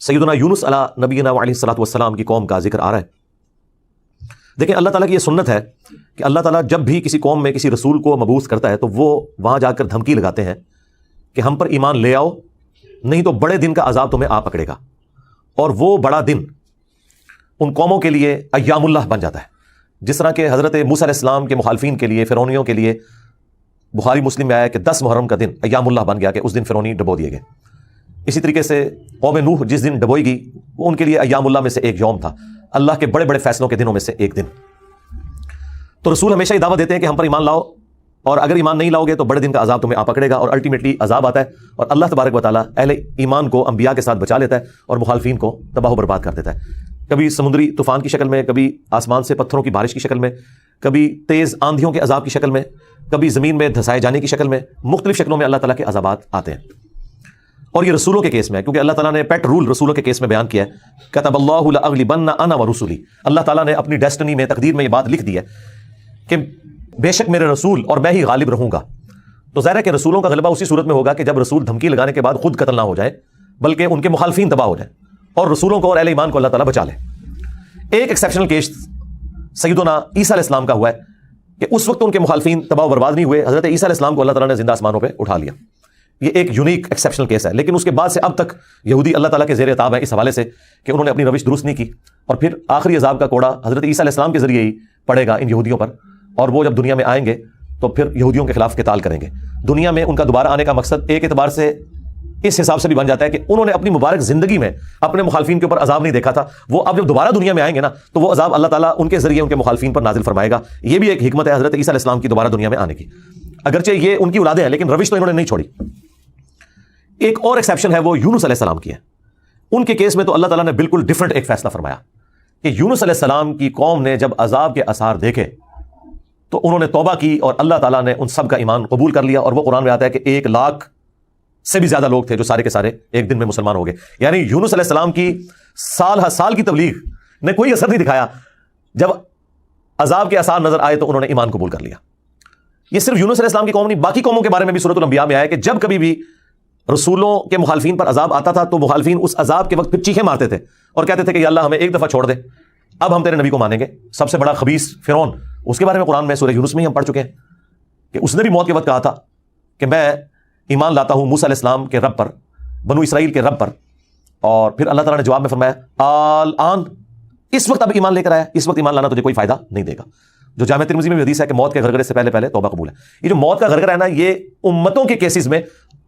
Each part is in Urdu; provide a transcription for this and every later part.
سیدنا یونس علیہ نبینا علیہ الصلوۃ والسلام کی قوم کا ذکر آ رہا ہے۔ دیکھیں اللہ تعالیٰ کی یہ سنت ہے کہ اللہ تعالیٰ جب بھی کسی قوم میں کسی رسول کو مبعوث کرتا ہے تو وہ وہاں جا کر دھمکی لگاتے ہیں کہ ہم پر ایمان لے آؤ، نہیں تو بڑے دن کا عذاب تمہیں آ پکڑے گا۔ اور وہ بڑا دن ان قوموں کے لیے ایام اللہ بن جاتا ہے، جس طرح کہ حضرت موسیٰ علیہ السلام کے مخالفین کے لیے، فرعونیوں کے لیے بخاری مسلم میں آیا کہ 10 محرم کا دن ایام اللہ بن گیا کہ اس دن فرعونی ڈبو دیے گئے۔ اسی طریقے سے قوم نوح جس دن ڈبوئی گئی وہ ان کے لیے ایام اللہ میں سے ایک یوم تھا، اللہ کے بڑے بڑے فیصلوں کے دنوں میں سے ایک دن۔ تو رسول ہمیشہ یہ دعوت دیتے ہیں کہ ہم پر ایمان لاؤ، اور اگر ایمان نہیں لاؤ گے تو بڑے دن کا عذاب تمہیں آ پکڑے گا، اور الٹیمیٹلی عذاب آتا ہے، اور اللہ تبارک و تعالیٰ اہل ایمان کو انبیاء کے ساتھ بچا لیتا ہے اور مخالفین کو تباہ و برباد کر دیتا ہے، کبھی سمندری طوفان کی شکل میں، کبھی آسمان سے پتھروں کی بارش کی شکل میں، کبھی تیز آندھیوں کے عذاب کی شکل میں، کبھی زمین میں دھسائے جانے کی شکل میں، مختلف شکلوں میں اللہ تعالیٰ کے عذابات آتے ہیں۔ اور یہ رسولوں کے کیس میں ہے، کیونکہ اللہ تعالیٰ نے پیٹ رول رسولوں کے کیس میں بیان کیا ہے، کتب اللہ لأغلبن انا ورسلی، اللہ تعالیٰ نے اپنی ڈیسٹنی میں، تقدیر میں یہ بات لکھ دی ہے کہ بے شک میرے رسول اور میں ہی غالب رہوں گا۔ تو ظاہر ہے کہ رسولوں کا غلبہ اسی صورت میں ہوگا کہ جب رسول دھمکی لگانے کے بعد خود قتل نہ ہو جائے بلکہ ان کے مخالفین تباہ ہو جائیں، اور رسولوں کو اور اہل ایمان کو اللہ تعالیٰ بچا لے۔ ایک ایکسیپشنل کیس سیدنا عیسیٰ علیہ السلام کا ہوا ہے کہ اس وقت ان کے مخالفین تباہ و برباد نہیں ہوئے، حضرت عیسیٰ علیہ السلام کو اللہ تعالیٰ نے زندہ آسمانوں پہ اٹھا لیا۔ یہ ایک یونیک ایکسیپشنل کیس ہے، لیکن اس کے بعد سے اب تک یہودی اللہ تعالیٰ کے زیر عتاب ہے اس حوالے سے کہ انہوں نے اپنی روش درست نہیں کی، اور پھر آخری عذاب کا کوڑا حضرت عیسیٰ علیہ السلام کے ذریعے ہی پڑے گا ان یہودیوں پر، اور وہ جب دنیا میں آئیں گے تو پھر یہودیوں کے خلاف قتال کریں گے۔ دنیا میں ان کا دوبارہ آنے کا مقصد ایک اعتبار سے اس حساب سے بھی بن جاتا ہے کہ انہوں نے اپنی مبارک زندگی میں اپنے مخالفین کے اوپر عذاب نہیں دیکھا تھا، وہ اب جب دوبارہ دنیا میں آئیں گے نا تو وہ عذاب اللہ تعالیٰ ان کے ذریعے ان کے مخالفین پر نازل فرمائے گا۔ یہ بھی ایک حکمت ہے حضرت عیسیٰ علیہ السلام کی دوبارہ دنیا میں آنے کی، اگرچہ یہ ان کی اولادیں ہیں لیکن روش تو انہوں نے نہیں چھوڑی۔ ایک اور ایکسیپشن ہے وہ یونس علیہ السلام کی ہے۔ ان کے کیس میں تو اللہ تعالیٰ نے بالکل ڈیفرنٹ ایک فیصلہ فرمایا کہ یونس علیہ السلام کی قوم نے جب عذاب کے آثار دیکھے تو انہوں نے توبہ کی، اور اللہ تعالیٰ نے ان سب کا ایمان قبول کر لیا، اور وہ قرآن میں آتا ہے کہ 1 لاکھ سے بھی زیادہ لوگ تھے جو سارے کے سارے ایک دن میں مسلمان ہو گئے۔ یعنی یونس علیہ السلام کی سال ہر سال کی تبلیغ نے کوئی اثر نہیں دکھایا، جب عذاب کے آثار نظر آئے تو انہوں نے ایمان قبول کر لیا۔ یہ صرف یونس علیہ السلام کی قوم نہیں، باقی قوموں کے بارے میں بھی سورۃ الانبیاء میں آیا کہ جب کبھی بھی رسولوں کے مخالفین پر عذاب آتا تھا تو مخالفین اس عذاب کے وقت پھر چیخیں مارتے تھے اور کہتے تھے کہ یا اللہ ہمیں ایک دفعہ چھوڑ دے، اب ہم تیرے نبی کو مانیں گے۔ سب سے بڑا خبیث فرعون، اس کے بارے میں قرآن میں سورہ یونس میں ہی ہم پڑھ چکے ہیں کہ اس نے بھی موت کے وقت کہا تھا کہ میں ایمان لاتا ہوں موسیٰ علیہ السلام کے رب پر، بنو اسرائیل کے رب پر، اور پھر اللہ تعالیٰ نے جواب میں فرمایا الآن، اس وقت اب ایمان لے کر آیا، اس وقت ایمان لانا تجھے کوئی فائدہ نہیں دے گا۔ جو جامع ترمذی میں بھی حدیث ہے کہ موت کے غرغرے سے پہلے پہلے توبہ قبول ہے۔ یہ جو موت کا غرغرہ ہے نا، یہ امتوں کے کیسز میں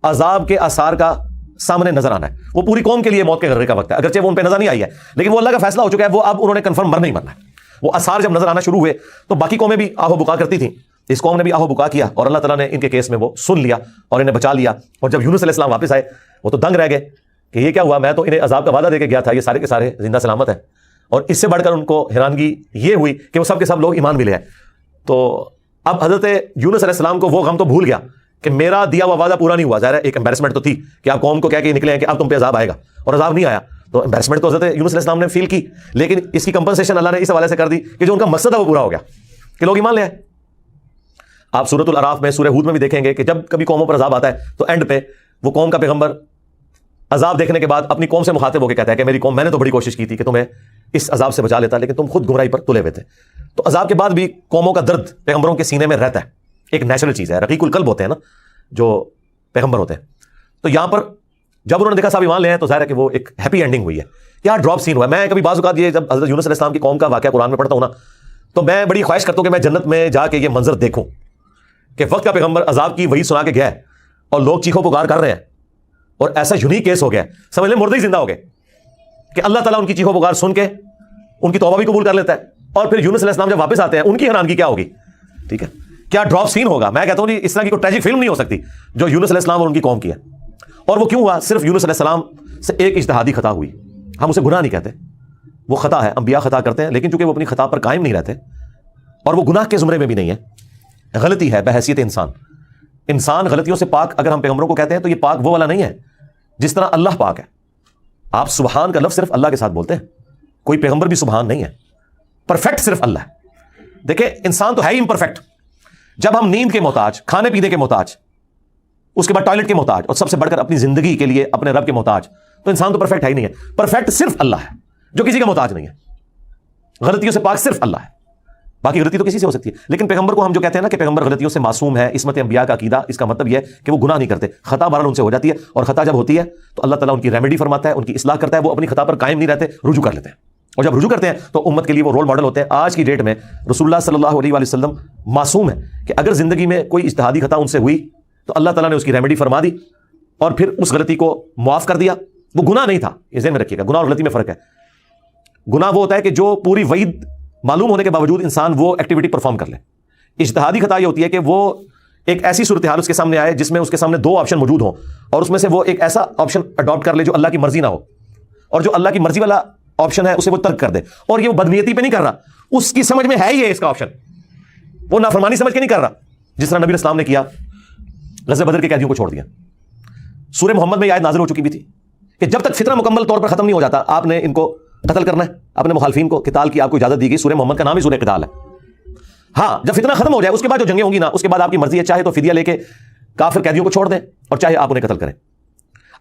عذاب کے آثار کا سامنے نظر آنا ہے، وہ پوری قوم کے لیے موت کے غرغرے کا وقت ہے، اگرچہ وہ ان پہ نظر نہیں آئی ہے لیکن وہ اللہ کا فیصلہ ہو چکا ہے، وہ اب انہوں نے کنفرم مرنا ہی مرنا ہے۔ وہ آثار جب نظر آنا شروع ہوئے تو باقی قومیں بھی آہو بکا کرتی تھیں، اس قوم نے بھی آہو بکا کیا، اور اللہ تعالیٰ نے ان کے کیس میں وہ سن لیا اور انہیں بچا لیا۔ اور جب یونس علیہ السلام واپس آئے وہ تو دنگ رہ گئے کہ یہ کیا ہوا، میں تو انہیں عذاب کا وعدہ دے کے گیا تھا، یہ سارے کے سارے زندہ سلامت ہیں۔ اور اس سے بڑھ کر ان کو حیرانگی یہ ہوئی کہ وہ سب کے سب لوگ ایمان بھی لے آئے۔ تو اب حضرت یونس علیہ السلام کو وہ غم تو بھول گیا کہ میرا دیا ہوا وعدہ پورا نہیں ہوا۔ ظاہر ہے ایک امبیرسمنٹ تو تھی کہ آپ قوم کو کہہ کے نکلے ہیں کہ اب تم پہ عذاب آئے گا، اور عذاب نہیں آیا، تو امبیرسمنٹ تو حضرت یونس علیہ السلام نے فیل کی، لیکن اس کی کمپنسیشن اللہ نے اس حوالے سے کر دی کہ جو ان کا مقصد ہے وہ پورا ہو گیا کہ لوگ ایمان لے آئے۔ آپ سورۃ الاعراف میں، سورہ ہود میں بھی دیکھیں گے کہ جب کبھی قوموں پر عذاب آتا ہے تو اینڈ پہ وہ قوم کا پیغمبر عذاب دیکھنے کے بعد اپنی قوم سے مخاطب ہو کے کہتا ہے کہ میری قوم، میں نے تو بڑی کوشش کی تھی کہ تمہیں اس عذاب سے بچا لیتا لیکن تم خود گمراہی پر تلے ہوئے تھے۔ تو عذاب کے بعد بھی قوموں کا درد پیغمبروں کے سینے میں رہتا ہے، ایک نیچرل چیز ہے، رقیق القلب ہوتے ہیں نا جو پیغمبر ہوتے ہیں۔ تو یہاں پر جب انہوں نے دیکھا صاحب ایمان لے ہیں تو ظاہر ہے کہ وہ ایک ہیپی اینڈنگ ہوئی ہے۔ کیا ڈراپ سین ہوا ہے۔ میں کبھی بعض اوقات یہ جب حضرت یونس علیہ السلام کی قوم کا واقعہ قرآن میں پڑھتا ہوں نا تو میں بڑی خواہش کرتا ہوں کہ میں جنت میں جا کے یہ منظر دیکھوں کہ وقت کا پیغمبر عذاب کی وہی سنا کے گیا ہے اور لوگ چیخو پکار کر رہے ہیں، اور ایسا یونیک کیس ہو گیا ہے، سمجھ لیں مردے ہی زندہ ہو گئے کہ اللہ تعالیٰ ان کی چیخو پکار سن کے ان کی توبہ بھی قبول کر لیتا ہے، اور پھر یونس علیہ السلام جب واپس آتے ہیں ان کی حیرانگی کیا ہوگی، ٹھیک ہے، کیا ڈراپ سین ہوگا۔ میں کہتا ہوں جی اس طرح کی کوئی ٹریجک فلم نہیں ہو سکتی جو یونس علیہ السلام اور ان کی قوم کی ہے۔ اور وہ کیوں ہوا؟ صرف یونس علیہ السلام سے ایک اجتہادی خطا ہوئی، ہم اسے گناہ نہیں کہتے، وہ خطا ہے، انبیاء خطا کرتے ہیں، لیکن چونکہ وہ اپنی خطا پر قائم نہیں رہتے اور وہ گناہ کے زمرے میں بھی نہیں ہے، غلطی ہے بحیثیت انسان غلطیوں سے پاک اگر ہم پیغمبروں کو کہتے ہیں تو یہ پاک وہ والا نہیں ہے جس طرح اللہ پاک ہے۔ آپ سبحان کا لفظ صرف اللہ کے ساتھ بولتے ہیں، کوئی پیغمبر بھی سبحان نہیں ہے، پرفیکٹ صرف اللہ ہے۔ دیکھیں انسان تو ہے ہی امپرفیکٹ، جب ہم نیند کے محتاج، کھانے پینے کے محتاج، اس کے بعد ٹوائلٹ کے محتاج، اور سب سے بڑھ کر اپنی زندگی کے لیے اپنے رب کے محتاج، تو انسان تو پرفیکٹ ہے ہی نہیں ہے. پرفیکٹ صرف اللہ ہے جو کسی کا محتاج نہیں ہے. غلطیوں سے پاک صرف اللہ ہے, باقی غلطی تو کسی سے ہو سکتی ہے. لیکن پیغمبر کو ہم جو کہتے ہیں نا کہ پیغمبر غلطیوں سے معصوم ہے, عصمت انبیاء کا عقیدہ, اس کا مطلب یہ ہے کہ وہ گناہ نہیں کرتے. خطا بہرحال ان سے ہو جاتی ہے, اور خطا جب ہوتی ہے تو اللہ تعالیٰ ان کی ریمیڈی فرماتا ہے, ان کی اصلاح کرتا ہے. وہ اپنی خطا پر قائم نہیں رہتے, رجوع کر لیتے ہیں, اور جب رجوع کرتے ہیں تو امت کے لیے وہ رول ماڈل ہوتے ہیں. آج کی ڈیٹ میں رسول اللہ صلی اللہ علیہ وآلہ وسلم معصوم ہے کہ اگر زندگی میں کوئی اجتہادی خطا ان سے ہوئی تو اللہ تعالیٰ نے اس کی ریمیڈی فرما دی اور پھر اس غلطی کو معاف کر دیا. وہ گناہ نہیں تھا, یہ ذہن میں رکھیے گا. گناہ اور غلطی میں فرق ہے. گناہ وہ ہوتا ہے کہ جو پوری وعید معلوم ہونے کے باوجود انسان وہ ایکٹیویٹی پرفارم کر لے. اجتہادی خطا یہ ہوتی ہے کہ وہ ایک ایسی صورتحال اس کے سامنے آئے جس میں اس کے سامنے دو آپشن موجود ہوں, اور اس میں سے وہ ایک ایسا آپشن اڈاپٹ کر لے جو اللہ کی مرضی نہ ہو, اور جو اللہ کی مرضی والا آپشن ہے اسے وہ ترک کر دے. اور یہ وہ بدنیتی پہ نہیں کر رہا, اس کی سمجھ میں ہے ہی ہے اس کا آپشن, وہ نافرمانی سمجھ کے نہیں کر رہا. جس طرح نبی علیہ السلام نے کیا, غزوہ بدر کے قیدیوں کو چھوڑ دیا. سورہ محمد میں یہ آیت نازل ہو چکی بھی تھی کہ جب تک فتنہ مکمل طور پر ختم نہیں ہو جاتا آپ نے ان کو قتل کرنا ہے, اپنے مخالفین کو قتال کی آپ کو اجازت دی گئی. سورہ محمد کا نام ہی سورہ قتال ہے. ہاں, جب فتنہ ختم ہو جائے اس کے بعد جو جنگیں ہوں گی نا, اس کے بعد آپ کی مرضی ہے, چاہے تو فدیہ لے کے کافر قیدیوں کو چھوڑ دیں اور چاہے آپ انہیں قتل کریں.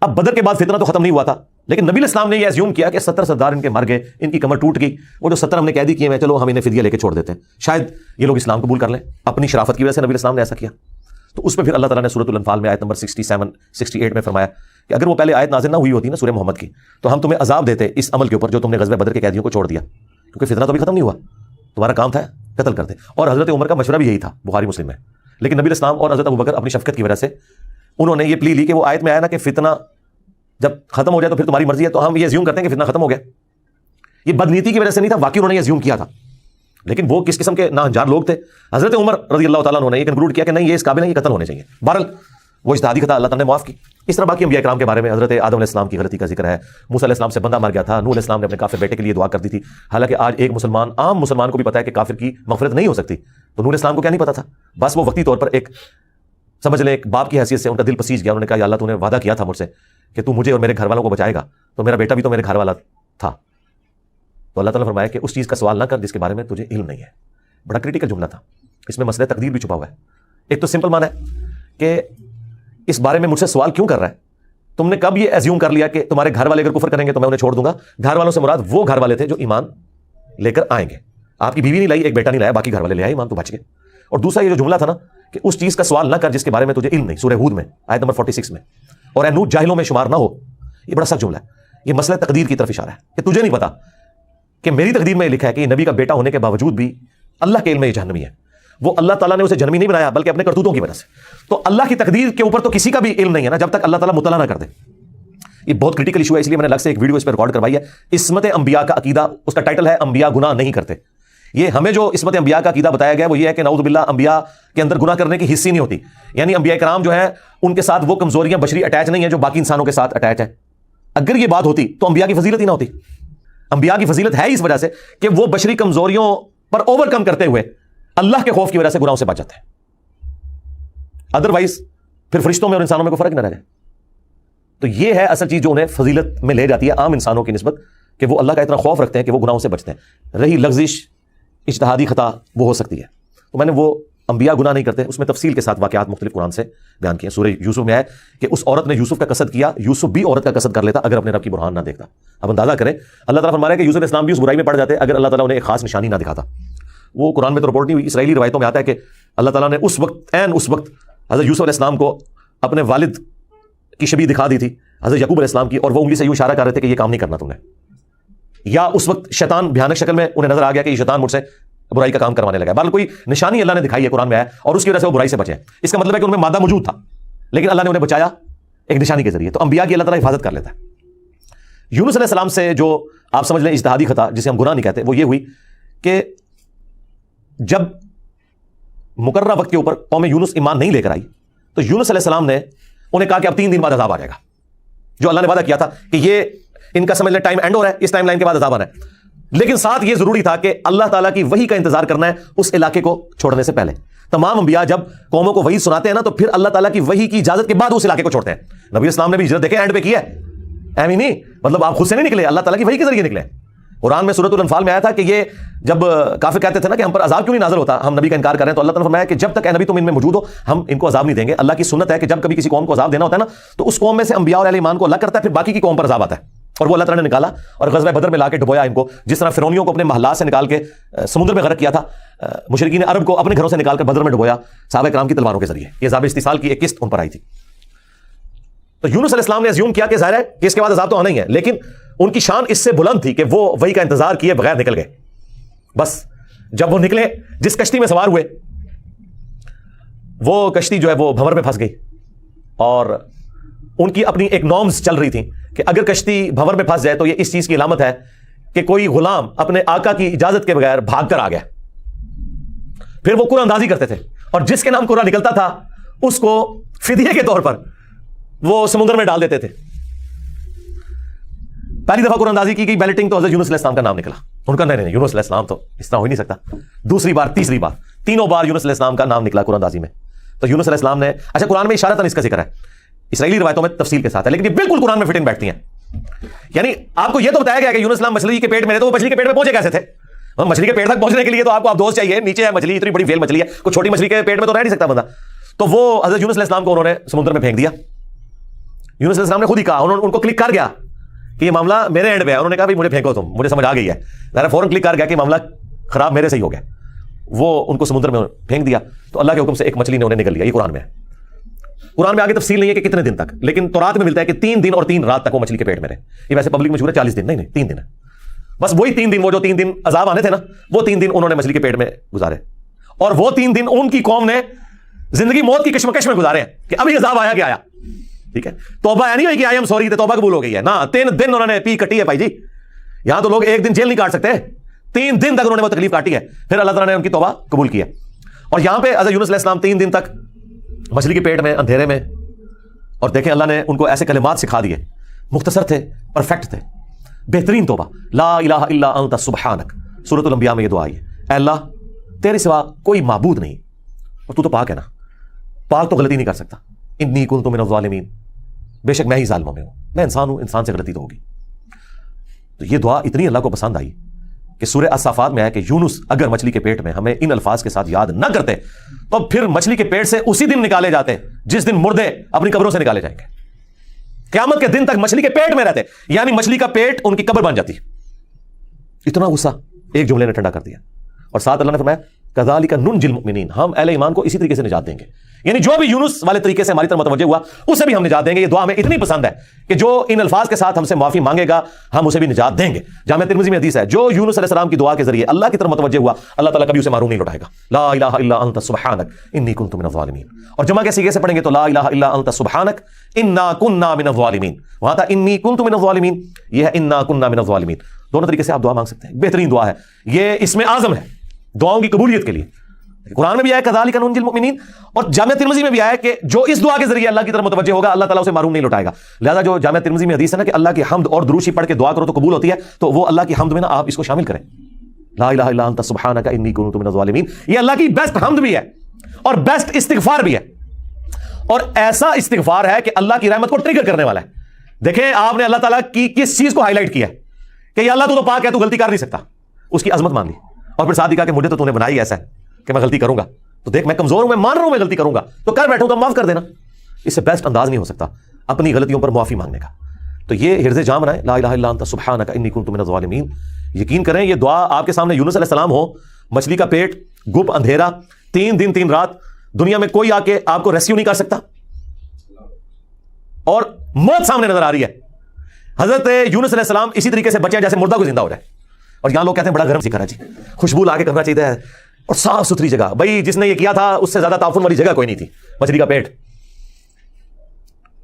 اب بدر کے بعد فتنہ تو ختم نہیں ہوا تھا, لیکن نبی علیہ السلام نے یہ ایزیوم کیا کہ 70 سردار ان کے مر گئے, ان کی کمر ٹوٹ گئی, وہ جو 70 ہم نے قیدی کیے ہیں چلو ہم انہیں فدیہ لے کے چھوڑ دیتے ہیں, شاید یہ لوگ اسلام قبول کر لیں. اپنی شرافت کی وجہ سے نبی علیہ السلام نے ایسا کیا. تو اس پہ پھر اللہ تعالیٰ نے سورۃ الانفال میں آیت نمبر 67-68 میں فرمایا کہ اگر وہ پہلے آیت نازل نہ ہوئی ہوتی نا سورہ محمد کی, تو ہم تمہیں عذاب دیتے اس عمل کے اوپر جو تم نے غزوہ بدر کے قیدیوں کو چھوڑ دیا, کیونکہ فتنہ تو بھی ختم نہیں ہوا, تمہارا کام تھا قتل کرتے. اور حضرت عمر کا مشورہ بھی یہی تھا, بخاری مسلم میں. لیکن نبی علیہ السلام اور حضرت ابوبکر اپنی شفقت کی وجہ سے انہوں نے یہ پلی لی کہ وہ آیت میں آیا نا کہ فتنہ جب ختم ہو جائے تو پھر تمہاری مرضی ہے, تو ہم یہ ایزیوم کرتے ہیں کہ فتنہ ختم ہو گیا. یہ بدنیتی کی وجہ سے نہیں تھا, واقعی انہوں نے یہ ایزیوم کیا تھا, لیکن وہ کس قسم کے ناہنجار لوگ تھے. حضرت عمر رضی اللہ تعالیٰ نے یہ کنکلوڈ کیا کہ نہیں, یہ اس قابل نہیں, یہ قتل ہونے چاہیے. بہرحال وہ اجتہادی خطا اللہ تعالیٰ نے معاف کی. اس طرح باقی انبیاء کرام کے بارے میں حضرت آدم علیہ السلام کی غلطی کا ذکر ہے. موسیٰ علیہ السلام سے بندہ مر گیا تھا, نوح علیہ السلام نے اپنے کافر بیٹے کے لیے دعا کر دی تھی. حالانکہ آج ایک مسلمان, عام مسلمان کو بھی پتا ہے کہ کافر کی مغفرت نہیں ہو سکتی, تو نوح علیہ السلام کو کیا نہیں پتا تھا. بس وہ وقتی طور پر ایک سمجھ لیں ایک باپ کی حیثیت سے ان کا دل پسیج گیا. انہوں نے کہا یا اللہ تو نے وعدہ کیا تھا مجھ سے کہ تو مجھے اور میرے گھر والوں کو بچائے گا, تو میرا بیٹا بھی تو میرے گھر والا تھا. تو اللہ تعالیٰ نے فرمایا کہ اس چیز کا سوال نہ کر جس کے بارے میں تجھے علم نہیں ہے. بڑا کریٹیکل جملہ تھا, اس میں مسئلہ تقدیر بھی چھپا ہوا ہے. ایک تو سمپل معنی ہے کہ اس بارے میں مجھ سے سوال کیوں کر رہا ہے, تم نے کب یہ ایزیوم کر لیا کہ تمہارے گھر والے اگر کفر کریں گے تو میں انہیں چھوڑ دوں گا. گھر والوں سے مراد وہ گھر والے تھے جو ایمان لے کر آئیں گے. آپ کی بیوی نہیں لائی, ایک بیٹا نہیں لایا, باقی گھر والے لے آئے, ایمان تو بچ گئے. اور دوسرا یہ جو جملہ تھا نا کہ اس چیز کا سوال نہ کر جس کے بارے میں تجھے علم نہیں, سورہ ہود میں آیت نمبر 46 میں, اور اے نوح جاہلوں میں شمار نہ ہو. یہ بڑا سخت جملہ ہے. یہ مسئلہ تقدیر کی طرف اشارہ ہے کہ تجھے نہیں پتا کہ میری تقدیر میں یہ لکھا ہے کہ یہ نبی کا بیٹا ہونے کے باوجود بھی اللہ کے علم میں یہ جہنمی ہے. وہ اللہ تعالیٰ نے اسے جہنمی نہیں بنایا بلکہ اپنے کرتوتوں کی وجہ سے. تو اللہ کی تقدیر کے اوپر تو کسی کا بھی علم نہیں ہے نا جب تک اللہ تعالیٰ مطلع نہ کر دے. یہ بہت کریٹیکل ایشو ہے, اس لیے میں نے الگ سے ایک ویڈیو اس پہ ریکارڈ کروائی ہے. عصمت انبیاء کا عقیدہ, اس کا ٹائٹل ہے انبیاء گناہ نہیں کرتے. یہ ہمیں جو عصمت انبیاء کا عقیدہ بتایا گیا وہ یہ ہے کہ نعوذ باللہ انبیاء کے اندر گناہ کرنے کی حصی نہیں ہوتی. یعنی انبیاء کرام جو ہیں ان کے ساتھ وہ کمزوریاں بشری اٹیچ نہیں ہیں جو باقی انسانوں کے ساتھ اٹیچ ہیں. اگر یہ بات ہوتی تو انبیاء کی فضیلت ہی نہ ہوتی. انبیاء کی فضیلت ہے اس وجہ سے کہ وہ بشری کمزوریوں پر اوور کم کرتے ہوئے اللہ کے خوف کی وجہ سے گناہوں سے بچ جاتے ہیں. ادروائز پھر فرشتوں میں اور انسانوں میں کوئی فرق نہ رہ جائے. تو یہ ہے اصل چیز جو انہیں فضیلت میں لے جاتی ہے عام انسانوں کی نسبت, کہ وہ اللہ کا اتنا خوف رکھتے ہیں کہ وہ گناہوں سے بچتے ہیں. رہی لغزش اجتہادی خطا وہ ہو سکتی ہے. تو میں نے وہ انبیاء گناہ نہیں کرتے اس میں تفصیل کے ساتھ واقعات مختلف قرآن سے بیان کیے. سورہ یوسف میں ہے کہ اس عورت نے یوسف کا قصد کیا, یوسف بھی عورت کا قصد کر لیتا اگر اپنے رب کی برہان نہ دیکھتا. اب اندازہ کریں, اللہ تعالیٰ فرما رہا ہے کہ یوسف علیہ السلام بھی اس برائی میں پڑ جاتے اگر اللہ تعالیٰ انہیں ایک خاص نشانی نہ دکھاتا. وہ قرآن میں تو رپورٹ نہیں ہوئی, اسرائیلی روایتوں میں آتا ہے کہ اللہ تعالیٰ نے اس وقت حضرت یوسف علیہ السلام کو اپنے والد کی شبیہ دکھا دی تھی حضرت یعقوب علیہ السلام کی, اور وہ انگلی سے یوں اشارہ کر رہے تھے کہ یہ کام نہیں کرنا تم نے. یا اس وقت شیطان بھیانک شکل میں انہیں نظر آ گیا کہ یہ شیطان مجھ سے برائی کا کام کروانے لگا. بہرحال کوئی نشانی اللہ نے دکھائی ہے قرآن میں ہے, اور اس کی وجہ سے وہ برائی سے بچے. اس کا مطلب ہے کہ ان میں مادہ موجود تھا لیکن اللہ نے انہیں بچایا ایک نشانی کے ذریعے. تو انبیاء کی اللہ تعالیٰ حفاظت کر لیتا ہے. یونس علیہ السلام سے جو آپ سمجھ لیں اجتہادی خطا جسے ہم گناہ نہیں کہتے وہ یہ ہوئی کہ جب مقررہ وقت کے اوپر قوم یونس ایمان نہیں لے کر آئی تو یونس علیہ السلام نے انہیں کہا کہ اب 3 دن بعد عذاب آ جائے گا. جو اللہ نے وعدہ کیا تھا کہ یہ ان کا سمجھ لیں ٹائم اینڈ ہو رہا ہے, اس ٹائم لائن کے بعد عذاب آنا ہے. لیکن ساتھ یہ ضروری تھا کہ اللہ تعالیٰ کی وحی کا انتظار کرنا ہے اس علاقے کو چھوڑنے سے پہلے. تمام انبیاء جب قوموں کو وحی سناتے ہیں نا تو پھر اللہ تعالیٰ کی وحی کی اجازت کے بعد اس علاقے کو چھوڑتے ہیں. نبی اسلام نے بھی ہجرت دیکھیں اینڈ پہ کی ہے, ایویں نہیں, مطلب آپ خود سے نہیں نکلے, اللہ تعالیٰ کی وحی کے ذریعے نکلے. قرآن میں سورۃ الانفال میں آیا تھا کہ یہ جب کافر کہتے تھے نا کہ ہم پر عذاب کیوں نہیں نازل ہوتا، ہم نبی کا انکار کر رہے ہیں، تو اللہ تعالیٰ نے فرمایا کہ جب تک اے نبی تم ان میں موجود ہو ہم ان کو عذاب نہیں دیں گے۔ اللہ کی سنت ہے کہ جب کبھی کسی قوم کو عذاب دینا ہوتا ہے نا تو اس قوم میں سے انبیاء اور اہل ایمان کو الگ کرتا ہے، پھر باقی کی قوم پر عذاب آتا ہے، اور وہ اللہ تعالیٰ نے نکالا اور غزوہ بدر میں لا کے ڈبویا ان کو، جس طرح فرعونیوں کو اپنے محلات سے نکال کے سمندر میں غرق کیا تھا، مشرکین عرب کو اپنے گھروں سے نکال کر بدر میں ڈبویا صحابہ کرام کی تلواروں کے ذریعے، یہ عذاب استحصال کی ایک قسط ان پر آئی تھی۔ تو یونس علیہ السلام نے اسیوم کیا کہ ظاہر ہے کہ اس کے بعد عذاب تو آنا ہی ہے، لیکن ان کی شان اس سے بلند تھی کہ وہ وہی کا انتظار کیے بغیر نکل گئے۔ بس جب وہ نکلے، جس کشتی میں سوار ہوئے وہ کشتی جو ہے وہ بھنور میں پھنس گئی، اور ان کی اپنی ایک نارمز چل رہی تھیں کہ اگر کشتی بھنور میں پھنس جائے تو یہ اس چیز کی علامت ہے کہ کوئی غلام اپنے آقا کی اجازت کے بغیر بھاگ کر آ گیا۔ پھر وہ قرآن اندازی کرتے تھے، اور جس کے نام قرآن نکلتا تھا اس کو فدیے کے طور پر وہ سمندر میں ڈال دیتے تھے۔ پہلی دفعہ قرآن اندازی کی گئی بیلٹنگ تو حضرت یونس علیہ السلام کا نام نکلا، ان کا نہیں یونس علیہ السلام تو اس طرح ہو ہی نہیں سکتا۔ دوسری بار، تیسری بار، تینوں بار یونس علیہ السلام کا نام نکلا قرآن اندازی میں۔ تو یونس علیہ السلام نے، اچھا قرآن میں اشارتاً اس کا ذکر ہے، اسرائیلی روایتوں میں تفصیل کے ساتھ ہے، لیکن یہ بالکل قرآن میں فٹ ان بیٹھتی ہیں۔ یعنی آپ کو یہ تو بتایا گیا کہ یونس علیہ السلام مچھلی کے پیٹ میں رہے، تو وہ مچھلی کے پیٹ میں پہنچے کیسے تھے؟ مچھلی کے پیٹ تک پہنچنے کے لیے تو آپ کو آپ دوست چاہیے، نیچے ہے مچھلی، اتنی بڑی ویل مچھلی ہے، کوئی چھوٹی مچھلی کے پیٹ میں تو رہ نہیں سکتا بندہ۔ تو وہ حضرت یونس علیہ السلام کو انہوں نے سمندر میں پھینک دیا۔ یونس علیہ السلام نے خود ہی کہا، ان کو کلک کر گیا کہ یہ معاملہ میرے اینڈ پہ ہے، انہوں نے کہا بھائی مجھے پھینکو تم، مجھے سمجھ آ گئی ہے، ذرا فوراً کلک کر گیا کہ معاملہ خراب میرے سے ہی ہو گیا، وہ ان کو سمندر میں پھینک دیا۔ تو اللہ کے حکم سے ایک مچھلی نے انہیں نگل لیا۔ یہ قرآن میں ہے، قرآن میں آگے تفصیل نہیں ہے کہ کتنے دن تک، لیکن تورات میں ملتا ہے کہ 3 دن اور 3 رات تک وہ مچھلی کے پیٹ میں رہے۔ یہ ویسے پبلک مشہور ہے 40 دن، نہیں 3 دن ہے، بس وہی 3 دن، وہ جو 3 دن عذاب آنے تھے نا، وہ 3 دن انہوں نے مچھلی کے پیٹ میں گزارے، اور وہ 3 دن ان کی قوم نے زندگی موت کی کشمکش میں گزارے ہیں کہ ابھی عذاب آیا کہ آیا۔ ٹھیک ہے، توبہ نہیں ہوئی کہ آئی ایم سوری تے توبہ قبول ہو گئی ہے، نہ 3 دن انہوں نے پی کٹی ہے بھائی جی۔ یہاں تو لوگ 1 دن جیل نہیں کاٹ سکتے، 3 دن تک انہوں نے وہ تکلیف کاٹی ہے، پھر اللہ تعالیٰ نے ان کی توبہ قبول کی ہے۔ اور یہاں پہ حضرت یونس علیہ السلام 3 دن تک مچھلی کے پیٹ میں اندھیرے میں، اور دیکھیں اللہ نے ان کو ایسے کلمات سکھا دیے، مختصر تھے، پرفیکٹ تھے، بہترین توبہ، لا الہ الا انت سبحانک۔ سورۃ الانبیاء میں یہ دعا آئی ہے، اے اللہ تیرے سوا کوئی معبود نہیں، اور تو پاک ہے نا، پاک تو غلطی نہیں کر سکتا، انی کنت من الظالمین، بے شک میں ہی ظالموں میں ہوں، میں انسان ہوں، انسان سے غلطی تو ہوگی۔ تو یہ دعا اتنی اللہ کو پسند آئی کہ سورہ الصافات میں ہے کہ یونس اگر مچھلی کے پیٹ میں ہمیں ان الفاظ کے ساتھ یاد نہ کرتے تو پھر مچھلی کے پیٹ سے اسی دن نکالے جاتے جس دن مردے اپنی قبروں سے نکالے جائیں گے، قیامت کے دن تک مچھلی کے پیٹ میں رہتے، یعنی مچھلی کا پیٹ ان کی قبر بن جاتی۔ اتنا غصہ ایک جملے نے ٹھنڈا کر دیا، اور ساتھ اللہ نے فرمایا کذالک ننجی المؤمنین، ہم اہل ایمان کو اسی طریقے سے نجات دیں گے، یعنی جو بھی یونس والے طریقے سے ہماری طرف متوجہ ہوا اسے بھی ہم نجات دیں گے۔ یہ دعا ہمیں اتنی پسند ہے کہ جو ان الفاظ کے ساتھ ہم سے معافی مانگے گا ہم اسے بھی نجات دیں گے۔ جامعہ ترمذی میں حدیث ہے، جو یونس علیہ السلام کی دعا کے ذریعے اللہ کی طرف متوجہ ہوا اللہ تعالیٰ کبھی اسے محروم نہیں لوٹائے گا۔ لا الہ الا انت سبحانک انی کنت من الظالمین، اور جمع کے صیغے سے پڑھیں گے تو لا الہ الا انت سبحانک انا کنا من الظالمین، وہاں تھا انی کنت من الظالمین، یہ ہے انا کنا من الظالمین۔ دونوں طریقے سے آپ دعا مانگ سکتے ہیں، بہترین دعا ہے، یہ اس میں اعظم ہے دعاؤں کی قبولیت کے لیے۔ قرآن میں بھی آیا کذالک ننجی المؤمنین، اور جامعہ ترمذی میں بھی آیا کہ جو اس دعا کے ذریعے اللہ کی طرف متوجہ ہوگا اللہ تعالیٰ اسے محروم نہیں لوٹائے گا۔ لہذا جو جامعہ ترمذی میں حدیث ہے نا کہ اللہ کی حمد اور دروشی پڑھ کے دعا کرو تو قبول ہوتی ہے، تو وہ اللہ کی حمد میں نا آپ اس کو شامل کریں، لا الہ الا انت سبحانک انی کنت من الظالمین۔ یہ اللہ کی بیسٹ حمد بھی ہے اور بیسٹ استغفار بھی ہے، اور ایسا استغفار ہے کہ اللہ کی رحمت کو ٹریگر کرنے والا ہے۔ دیکھیں آپ نے اللہ تعالیٰ کی کس چیز کو ہائی لائٹ کیا ہے کہ یہ اللہ تو پاک ہے، تو غلطی کر نہیں سکتا، اس کی عظمت مان لی، اور پھر ساتھ ہی کہا کہ مجھے تو نے بنائی ایسا ہے کہ میں غلطی کروں گا، تو دیکھ میں کمزور ہوں، میں مان رہا ہوں میں غلطی کروں گا، تو کر بیٹھوں تو معاف کر دینا۔ اس سے بیسٹ انداز نہیں ہو سکتا اپنی غلطیوں پر معافی مانگنے کا۔ تو یہ حرز جام بنائیں، لا الہ الا انت سبحانک انی کنت من الظالمین۔ یقین کریں یہ دعا آپ کے سامنے یونس علیہ السلام ہو، مچھلی کا پیٹ، گپ اندھیرا، 3 دن 3 رات، دنیا میں کوئی آ کے آپ کو ریسکیو نہیں کر سکتا، اور موت سامنے نظر آ رہی ہے۔ حضرت یونس علیہ السلام اسی طریقے سے بچے جیسے مردہ کو زندہ ہو جائے، اور یہاں لوگ کہتے ہیں بڑا گرم ذکر ہے جی، خوشبو لا کے کرنا چاہیے اور صاف ستھری جگہ۔ بھائی جس نے یہ کیا تھا اس سے زیادہ تعفن والی جگہ کوئی نہیں تھی، مچھلی کا پیٹ۔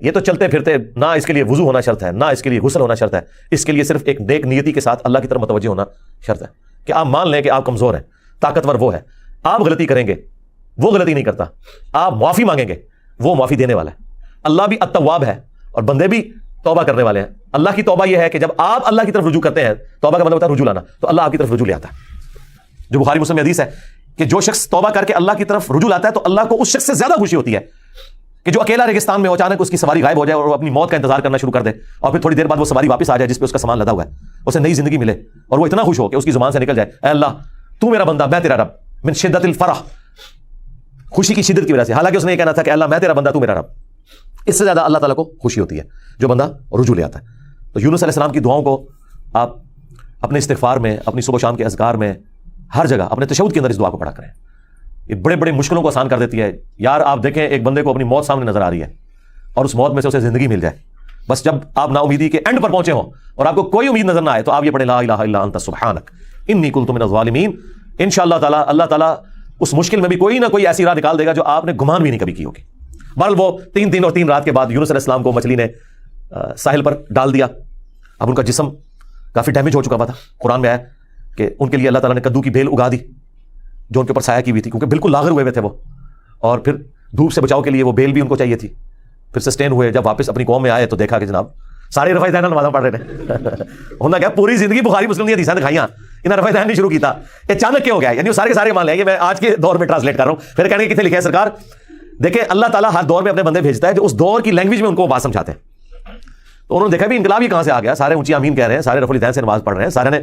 یہ تو چلتے پھرتے، نہ اس کے لیے وضو ہونا شرط ہے، نہ اس کے لیے غسل ہونا شرط ہے، اس کے لیے صرف ایک نیک نیتی کے ساتھ اللہ کی طرف متوجہ ہونا شرط ہے کہ آپ مان لیں کہ آپ کمزور ہیں، طاقتور وہ ہے، آپ غلطی کریں گے وہ غلطی نہیں کرتا، آپ معافی مانگیں گے وہ معافی دینے والا ہے۔ اللہ بھی التواب ہے اور بندے بھی توبہ کرنے والے ہیں۔ اللہ کی توبہ یہ ہے کہ جب آپ اللہ کی طرف رجوع کرتے ہیں، توبہ کا مطلب ہوتا ہے رجوع لانا، تو اللہ آپ کی طرف رجوع لے آتا ہے۔ جو بخاری مسلم میں حدیث ہے کہ جو شخص توبہ کر کے اللہ کی طرف رجوع لاتا ہے تو اللہ کو اس شخص سے زیادہ خوشی ہوتی ہے کہ جو اکیلا ریگستان میں ہو، اچانک اس کی سواری غائب ہو جائے اور وہ اپنی موت کا انتظار کرنا شروع کر دے، اور پھر تھوڑی دیر بعد وہ سواری واپس آ جائے جس پہ اس کا سامان لدا ہوا ہے، اسے نئی زندگی ملے اور وہ اتنا خوش ہو کہ اس کی زبان سے نکل جائے اے اللہ تو میرا بندہ میں تیرا رب، من شدت الفرح، خوشی کی شدت کی وجہ سے، حالانکہ اس نے یہ کہنا تھا کہ اللہ میں تیرا بندہ تو میرا رب. اس سے زیادہ اللہ تعالیٰ کو خوشی ہوتی ہے جو بندہ رجوع لے آتا ہے. تو یونس علیہ السلام کی دعاؤں کو آپ اپنے استغفار میں، اپنی صبح و شام کے اذکار میں، ہر جگہ اپنے تشہد کے اندر اس دعا کو پڑھا کریں. یہ بڑے بڑے مشکلوں کو آسان کر دیتی ہے. یار آپ دیکھیں ایک بندے کو اپنی موت سامنے نظر آ رہی ہے اور اس موت میں سے اسے زندگی مل جائے، بس جب آپ نا امیدی کے اینڈ پر پہنچے ہوں اور آپ کو کوئی امید نظر نہ آئے تو آپ یہ پڑھیں لا الہ الا انت سبحانک انی کنت من الظالمین. انشاءاللہ تعالی اللہ تعالیٰ اس مشکل میں بھی کوئی نہ کوئی ایسی راہ نکال دے گا جو آپ نے گمان بھی نہیں کبھی کی ہوگی. بہرحال وہ 3 دن اور 3 رات کے بعد یونس علیہ السلام کو مچھلی نے ساحل پر ڈال دیا. اب ان کا جسم کافی ڈیمیج ہو چکا ہوا تھا. قرآن میں آیا کہ ان کے لیے اللہ تعالیٰ نے کدو کی بیل اگا دی جو ان کے اوپر سایہ کی ہوئی تھی، کیونکہ بالکل لاغر ہوئے تھے وہ، اور پھر دھوپ سے بچاؤ کے لیے وہ بیل بھی ان کو چاہیے تھی. پھر سسٹین ہوئے، جب واپس اپنی قوم میں آئے تو دیکھا کہ جناب سارے رفع دین نمازاں پڑھ رہے ہیں. انہوں نے کہا پوری زندگی بخاری مسلم کی حدیثیں دکھائیاں، انہیں رفع دین نہیں شروع کیتا، اچانک کیا ہو گیا؟ یعنی وہ سارے کے سارے مان لیں. یہ میں آج کے دور میں ٹرانسلیٹ کر رہا ہوں. پھر کہنے کے کتنے لکھے ہیں سرکار، دیکھیں اللہ تعالیٰ ہر دور میں اپنے بندے بھیجتا ہے جو اس دور کی لینگویج میں ان کو بات سمجھاتے ہیں. تو انہوں نے دیکھا بھی انقلاب ہی کہاں سے آ گیا، سارے اونچی آمین کہہ رہے ہیں، سارے رفع دین سے نماز پڑھ رہے ہیں، سارے نے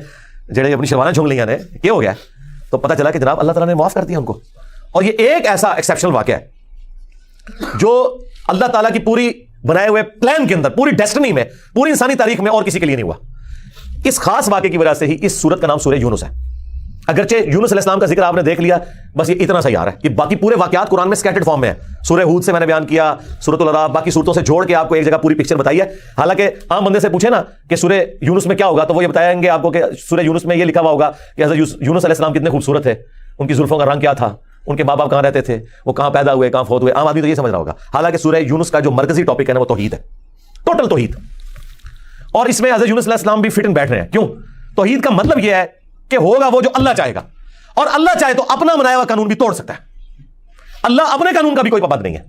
جڑے اپنی شروانیں جھونک لیاں نے، کیا ہو گیا؟ تو پتہ چلا کہ جناب اللہ تعالیٰ نے معاف کر دیا ان کو. اور یہ ایک ایسا ایکسیپشنل واقعہ ہے جو اللہ تعالیٰ کی پوری بنائے ہوئے پلان کے اندر، پوری ڈیسٹنی میں، پوری انسانی تاریخ میں اور کسی کے لیے نہیں ہوا. اس خاص واقعے کی وجہ سے ہی اس سورت کا نام سورہ یونس ہے. اگرچہ یونس علیہ السلام کا ذکر آپ نے دیکھ لیا، بس یہ اتنا سا ہی آ رہا ہے. یہ باقی پورے واقعات قرآن میں سکیٹرڈ فارم میں ہیں. سورہ ہود سے میں نے بیان کیا، سورۃ الاعراف، باقی صورتوں سے جوڑ کے آپ کو ایک جگہ پوری پکچر بتائی ہے. حالانکہ عام بندے سے پوچھے نا کہ سورہ یونس میں کیا ہوگا تو وہ یہ بتائیں گے آپ کو کہ سورہ یونس میں یہ لکھا ہوا ہوگا کہ حضرت یونس علیہ السلام کتنے خوبصورت تھے، ان کی زلفوں کا رنگ کیا تھا، ان کے ماں باپ کہاں رہتے تھے، وہ کہاں پیدا ہوئے، کہاں فوت ہوئے. عام آدمی تو یہ سمجھ رہا ہوگا. حالانکہ سورہ یونس کا جو مرکزی ٹاپک ہے نا وہ توحید ہے، ٹوٹل توحید. اور اس میں حضرت یونس علیہ السلام بھی فٹ ان بیٹھ رہے ہیں. کیوں؟ توحید کا مطلب یہ ہے کہ ہوگا وہ جو اللہ چاہے گا، اور اللہ چاہے تو اپنا بنایا ہوا قانون بھی توڑ سکتا ہے. اللہ اپنے قانون کا بھی کوئی پابند نہیں ہے.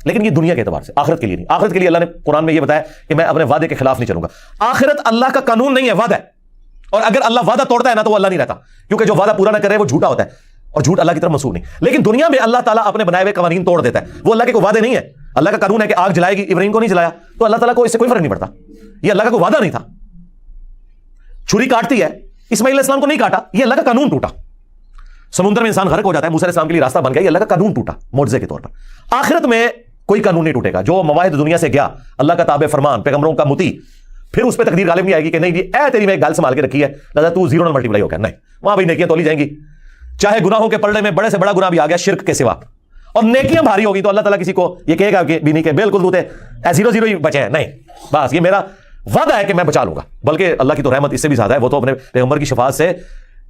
لیکن یہ دنیا کے اعتبار سے، آخرت کے لیے نہیں. آخرت کے لیے اللہ نے قرآن میں یہ بتایا کہ میں اپنے وعدے کے خلاف نہیں چلوں گا. آخرت اللہ کا قانون نہیں ہے، وعدہ ہے. اور اگر اللہ وعدہ توڑتا ہے نا تو وہ اللہ نہیں رہتا، کیونکہ جو وعدہ پورا نہ کرے وہ جھوٹا ہوتا ہے، اور جھوٹ اللہ کی طرف منسوب نہیں. لیکن دنیا میں اللہ تعالیٰ اپنے بنائے ہوئے قوانین توڑ دیتا ہے. وہ اللہ کے کوئی وعدے نہیں ہے. اللہ کا قانون ہے کہ آگ جلائے گی، ابراہیم کو نہیں جلایا تو اللہ تعالیٰ کو اس سے کوئی فرق نہیں پڑتا. یہ اللہ کا کوئی وعدہ نہیں تھا. چھری کاٹتی ہے، اسماعیل علیہ السلام کو نہیں کاٹا، یہ اللہ کا قانون ٹوٹا. سمندر میں انسان غرق ہو جاتا ہے، موسیٰ علیہ السلام کے لیے راستہ بن گیا، یہ اللہ کا قانون ٹوٹا معجزے کے طور پر. آخرت میں کوئی قانون نہیں ٹوٹے گا. جو مواہد دنیا سے گیا، اللہ کا تابع فرمان، پیغمبروں کا مطیع، پھر اس پہ تقدیر غالب نہیں آئے گی کہ نہیں جی اے تیری میں ایک گال سنبھال کے رکھی ہے لہذا تو زیرو نہ ملٹیپلائی ہو گیا. نہیں، وہاں بھی نیکیاں تولی جائیں گی. چاہے گناہوں کے پلڑے میں بڑے سے بڑا گناہ بھی آ گیا شرک کے سوا، اور نیکیاں بھاری ہوگی تو اللہ تعالیٰ کسی کو یہ کہے گا کہ بھی نہیں کہ بالکل تو زیرو زیرو ہی بچے ہیں. نہیں، بس یہ میرا وعدہ ہے کہ میں بچا لوں گا. بلکہ اللہ کی تو رحمت اس سے بھی زیادہ ہے. وہ تو اپنے پیغمبر کی شفاعت سے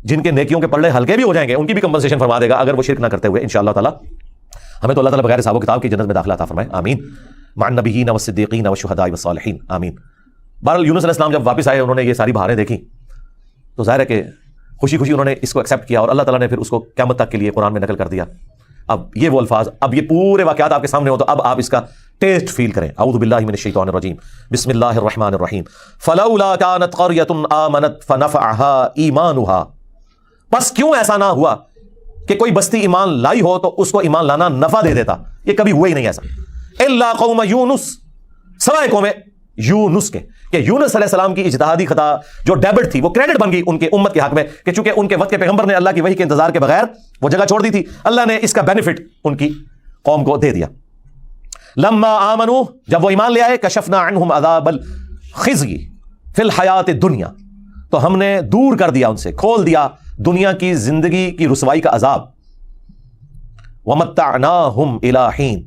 جن کے نیکیوں کے پلڑے ہلکے بھی ہو جائیں گے ان کی بھی کمپنسیشن فرما دے گا اگر وہ شرک نہ کرتے ہوئے انشاءاللہ تعالیٰ. ہمیں تو اللہ تعالیٰ بغیر حساب و کتاب کی جنت میں داخلہ عطا فرمائے، آمین. مع النبیین والصدیقین والشہداء والصالحین، آمین. بہرحال یونس علیہ السلام جب واپس آئے، انہوں نے یہ ساری بہاریں دیکھی تو ظاہر ہے کہ خوشی خوشی انہوں نے اس کو ایکسیپٹ کیا، اور اللہ تعالیٰ نے پھر اس کو قیامت تک کے لیے قرآن میں نقل کر دیا. اب یہ وہ الفاظ، اب یہ پورے واقعات آپ کے سامنے ہو تو اب آپ اس کا ٹیسٹ فیل کریں. اعوذ باللہ من الشیطان الرجیم، بسم اللہ الرحمن الرحیم. فلولا كانت قرية آمنت فنفعها ایمانها، بس کیوں ایسا نہ ہوا کہ کوئی بستی ایمان لائی ہو تو اس کو ایمان لانا نفع دے دیتا. یہ کبھی ہوا ہی نہیں ایسا. الا قوم یونس، سوائے قوم یونس کے، کہ یونس علیہ السلام کی اجتہادی خطا جو ڈیبٹ تھی وہ کریڈٹ بن گئی ان کے امت کے حق میں، کہ چونکہ ان کے وقت کے پیغمبر نے اللہ کی وحی کے انتظار کے بغیر وہ جگہ چھوڑ دی تھی، اللہ نے اس کا بینیفٹ ان کی قوم کو دے دیا. لما آمنوا، جب وہ ایمان لے آئے، کشفنا عنہم عذاب الخزی فی الحیات الدنیا، تو ہم نے دور کر دیا ان سے، کھول دیا دنیا کی زندگی کی رسوائی کا عذاب. ومتعناہم الی حین،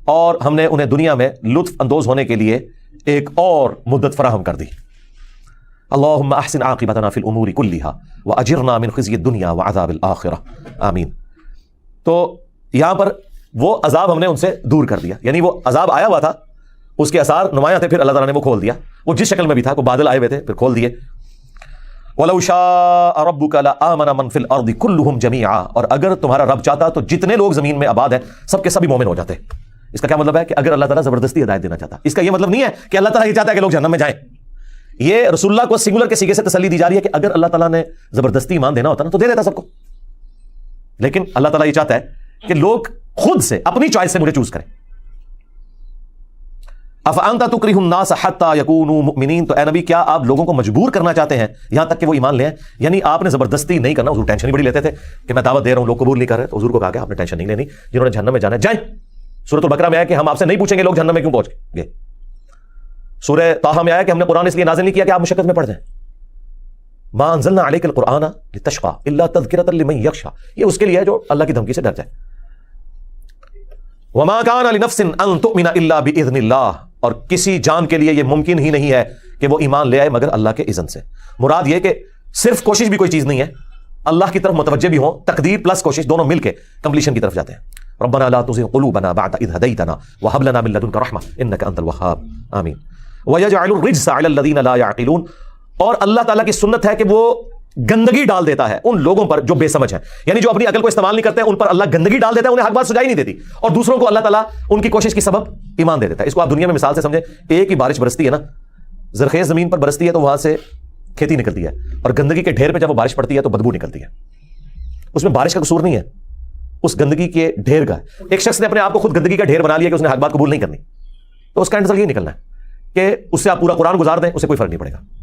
اور ہم نے انہیں دنیا میں لطف اندوز ہونے کے لیے ایک اور مدت فراہم کر دی. اللہم احسن عاقبتنا فی الامور کلہا واجرنا من خزی الدنیا وعذاب الآخرہ، آمین. تو یہاں پر وہ عذاب ہم نے ان سے دور کر دیا، یعنی وہ عذاب آیا ہوا تھا، اس کے اثار نمایاں تھے، پھر اللہ تعالیٰ نے وہ کھول دیا. وہ جس شکل میں بھی تھا، کوئی بادل آئے ہوئے تھے، پھر کھول دیے. وَلَوْ شَاءَ رَبُّكَ لَآمَنَ مَنْ فِي الْأَرْضِ كُلُّهُمْ جَمِيعًا، اور اگر تمہارا رب چاہتا تو جتنے لوگ زمین میں آباد ہیں سب کے سبھی مومن ہو جاتے. اس کا کیا مطلب ہے کہ اگر اللہ تعالیٰ زبردستی ہدایت دینا چاہتا، اس کا یہ مطلب نہیں ہے کہ اللہ تعالیٰ یہ چاہتا ہے کہ لوگ جہنم میں جائیں. یہ رسول اللہ کو سنگولر کے سیغے سے تسلی دی جا رہی ہے کہ اگر اللہ تعالیٰ نے زبردستی ایمان دینا ہوتا نا تو دے دیتا سب کو. لیکن اللہ تعالیٰ یہ چاہتا ہے کہ لوگ خود سے اپنی چوائس سے مجھے چوز کریں. افانت تکرہ الناس حتی یکونوا مؤمنین، تو اے نبی کیا آپ لوگوں کو مجبور کرنا چاہتے ہیں یہاں تک کہ وہ ایمان لے آئیں؟ یعنی آپ نے زبردستی نہیں کرنا. حضور ٹینشن ہی بڑی لیتے تھے کہ میں دعوت دے رہا ہوں، لوگ قبول نہیں کر رہے، تو حضور کو کہا کہ آپ نے ٹینشن نہیں لینی، جنہوں نے جہنم میں جانا ہے جائیں. سورۃ البقرہ میں آیا کہ ہم آپ سے نہیں پوچھیں گے لوگ جہنم میں کیوں پہنچ گئے. سورہ طٰہٰ میں آیا کہ ہم نے قرآن اس لیے نازل نہیں کیا کہ آپ مشقت میں پڑ جائیں. ما انزلنا علیک القرآن لتشقى الا تذکرۃ لمن یخشی، یہ اس کے لیے ہے جو اللہ کی دھمکی سے ڈر جائے. وما كان لنفس ان تؤمن الا باذن اللہ، اور کسی جان کے لیے یہ ممکن ہی نہیں ہے کہ وہ ایمان لے آئے مگر اللہ کے اذن سے. مراد یہ کہ صرف کوشش بھی کوئی چیز نہیں ہے، اللہ کی طرف متوجہ بھی ہوں، تقدیر پلس کوشش دونوں مل کے کمپلیشن کی طرف جاتے ہیں. ربنا لا تزغ قلوبنا بعد اذ هديتنا وهب لنا من لدنك رحمة انك انت الوهاب آمین. ويجعل الرجس على الذين لا يعقلون، اور اللہ تعالیٰ کی سنت ہے کہ وہ گندگی ڈال دیتا ہے ان لوگوں پر جو بے سمجھ ہیں، یعنی جو اپنی عقل کو استعمال نہیں کرتے ان پر اللہ گندگی ڈال دیتا ہے، انہیں حق بات سجائی نہیں دیتی، اور دوسروں کو اللہ تعالیٰ ان کی کوشش کی سبب ایمان دے دیتا ہے. اس کو آپ دنیا میں مثال سے سمجھیں، ایک ہی بارش برستی ہے نا، زرخیز زمین پر برستی ہے تو وہاں سے کھیتی نکلتی ہے، اور گندگی کے ڈھیر پہ جب وہ بارش پڑتی ہے تو بدبو نکلتی ہے. اس میں بارش کا قصور نہیں ہے، اس گندگی کے ڈھیر کا ہے. ایک شخص نے اپنے آپ کو خود گندگی کا ڈھیر بنا لیا کہ اس نے حق بات قبول نہیں کرنی، تو اس کا انتظار یہ نکلنا ہے کہ اس سے آپ پورا قرآن گزار دیں، اسے کوئی فرق نہیں پڑے گا.